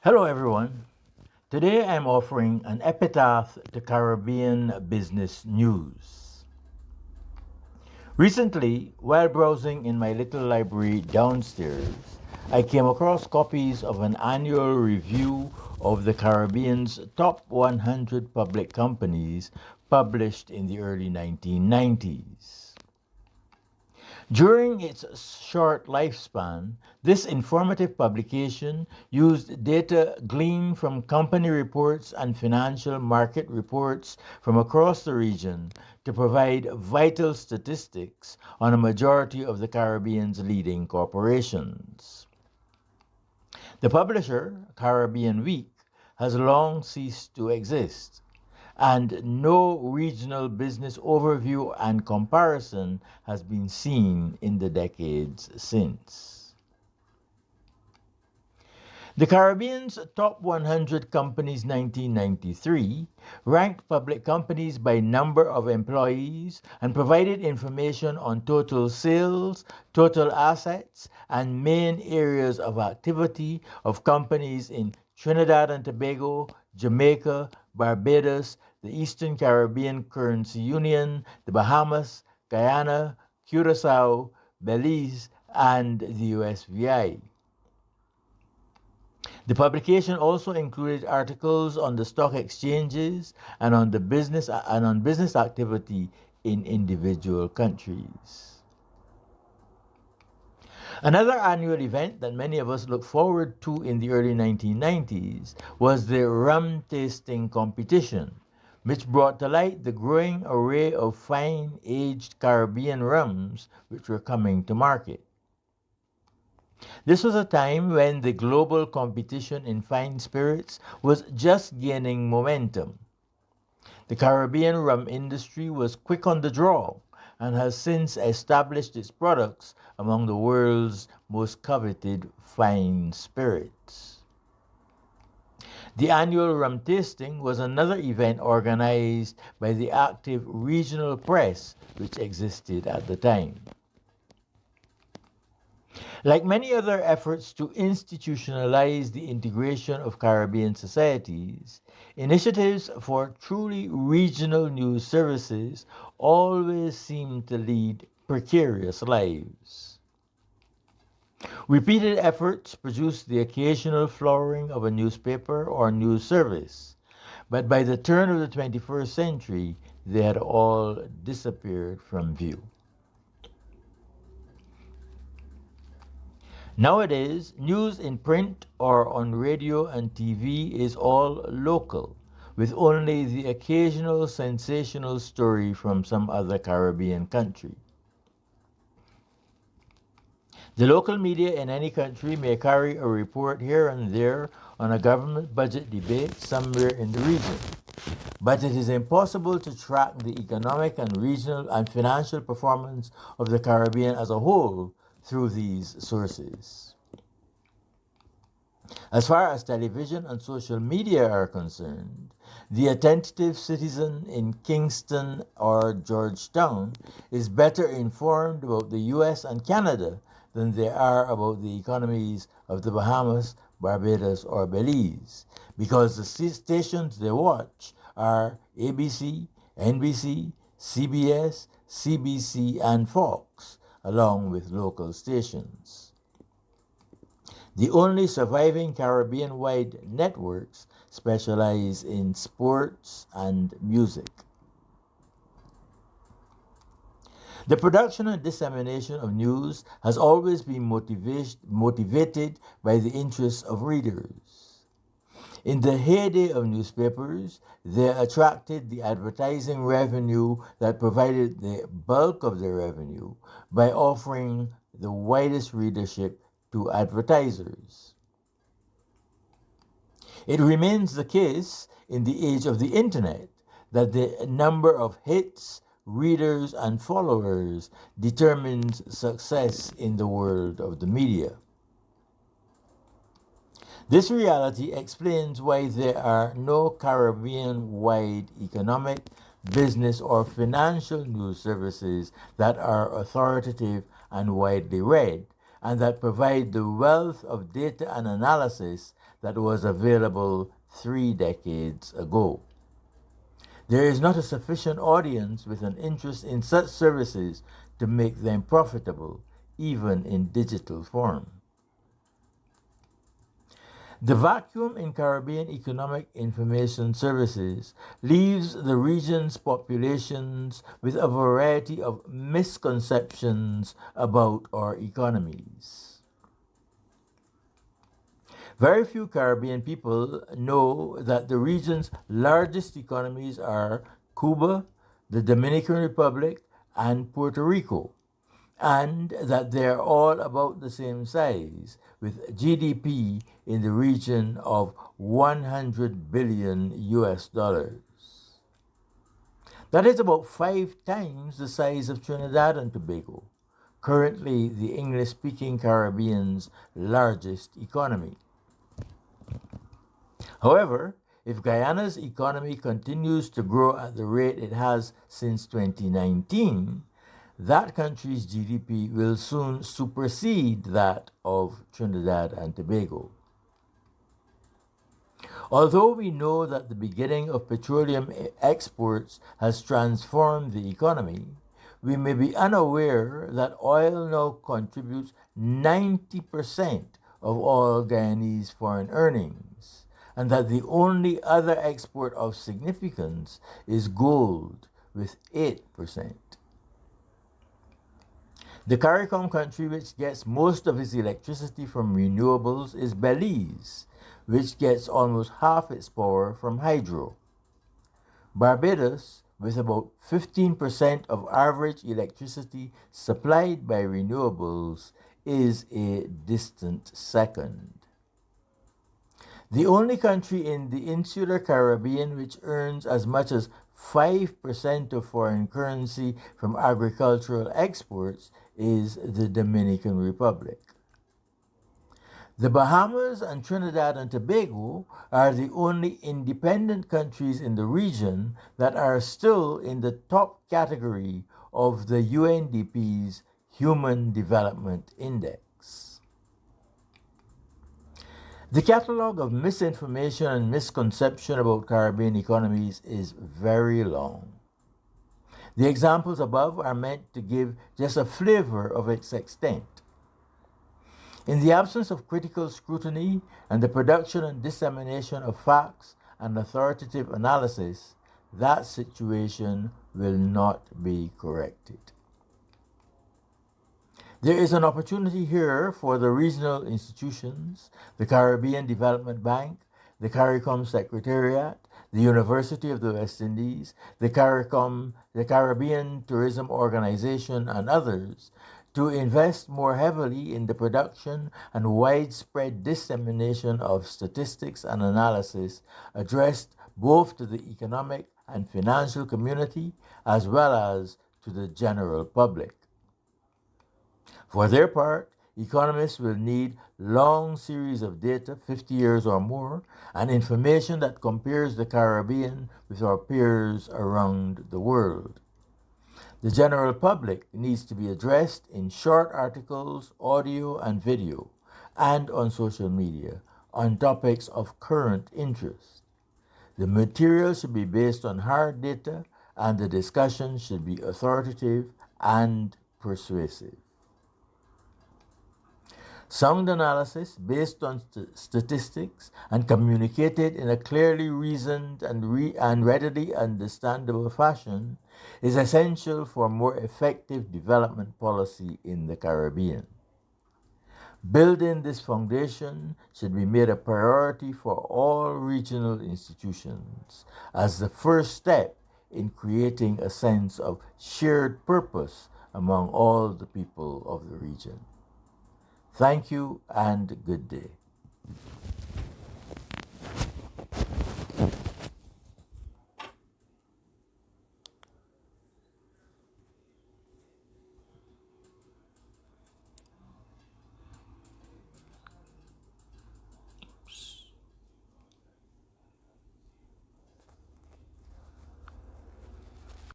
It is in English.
Hello, everyone. Today I'm offering an epitaph to Caribbean business news. Recently, while browsing in my little library downstairs, I came across copies of an annual review of the Caribbean's top 100 public companies published in the early 1990s. During its short lifespan, this informative publication used data gleaned from company reports and financial market reports from across the region to provide vital statistics on a majority of the Caribbean's leading corporations. The publisher, Caribbean Week, has long ceased to exist, and no regional business overview and comparison has been seen in the decades since. The Caribbean's Top 100 Companies 1993 ranked public companies by number of employees and provided information on total sales, total assets, and main areas of activity of companies in Trinidad and Tobago, Jamaica, Barbados, the Eastern Caribbean Currency Union, the Bahamas, Guyana, Curacao, Belize, and the USVI. The publication also included articles on the stock exchanges and on business activity in individual countries. Another annual event that many of us looked forward to in the early 1990s was the rum tasting competition, which brought to light the growing array of fine aged Caribbean rums which were coming to market. This was a time when the global competition in fine spirits was just gaining momentum. The Caribbean rum industry was quick on the draw and has since established its products among the world's most coveted fine spirits. The annual rum tasting was another event organized by the active regional press which existed at the time. Like many other efforts to institutionalize the integration of Caribbean societies, initiatives for truly regional news services always seem to lead precarious lives. Repeated efforts produce the occasional flowering of a newspaper or news service, but by the turn of the 21st century, they had all disappeared from view. Nowadays, news in print or on radio and TV is all local, with only the occasional sensational story from some other Caribbean country. The local media in any country may carry a report here and there on a government budget debate somewhere in the region, but it is impossible to track the economic and regional and financial performance of the Caribbean as a whole through these sources. As far as television and social media are concerned, the attentive citizen in Kingston or Georgetown is better informed about the US and Canada than they are about the economies of the Bahamas, Barbados, or Belize, because the stations they watch are ABC, NBC, CBS, CBC, and Fox, along with local stations. The only surviving Caribbean wide networks specialize in sports and music. The production and dissemination of news has always been motivated by the interests of readers. In the heyday of newspapers, they attracted the advertising revenue that provided the bulk of their revenue by offering the widest readership to advertisers. It remains the case in the age of the internet that the number of hits, readers, and followers determines success in the world of the media. This reality explains why there are no Caribbean wide economic, business, or financial news services that are authoritative and widely read, and that provide the wealth of data and analysis that was available 3 decades ago. There is not a sufficient audience with an interest in such services to make them profitable, even in digital form. The vacuum in Caribbean economic information services leaves the region's populations with a variety of misconceptions about our economies. Very few Caribbean people know that the region's largest economies are Cuba, the Dominican Republic, and Puerto Rico, and that they are all about the same size, with GDP in the region of 100 billion US dollars. That is about 5 times the size of Trinidad and Tobago, currently the English-speaking Caribbean's largest economy. However, if Guyana's economy continues to grow at the rate it has since 2019, that country's GDP will soon supersede that of Trinidad and Tobago. Although we know that the beginning of petroleum exports has transformed the economy, we may be unaware that oil now contributes 90% of all Guyanese foreign earnings, and that the only other export of significance is gold with 8%. The CARICOM country which gets most of its electricity from renewables is Belize, which gets almost half its power from hydro. Barbados, with about 15% of average electricity supplied by renewables, is a distant second. The only country in the insular Caribbean which earns as much as 5% of foreign currency from agricultural exports is the Dominican Republic. The Bahamas and Trinidad and Tobago are the only independent countries in the region that are still in the top category of the UNDP's Human Development Index. The catalogue of misinformation and misconception about Caribbean economies is very long. The examples above are meant to give just a flavor of its extent. In the absence of critical scrutiny and the production and dissemination of facts and authoritative analysis, that situation will not be corrected. There is an opportunity here for the regional institutions, the Caribbean Development Bank, the CARICOM Secretariat, the University of the West Indies, the Caribbean Tourism Organization, and others, to invest more heavily in the production and widespread dissemination of statistics and analysis addressed both to the economic and financial community as well as to the general public. For their part, economists will need long series of data, 50 years or more, and information that compares the Caribbean with our peers around the world. The general public needs to be addressed in short articles, audio and video, and on social media, on topics of current interest. The material should be based on hard data, and the discussion should be authoritative and persuasive. Sound analysis based on statistics and communicated in a clearly reasoned and readily understandable fashion is essential for more effective development policy in the Caribbean. Building this foundation should be made a priority for all regional institutions as the first step in creating a sense of shared purpose among all the people of the region. Thank you and good day.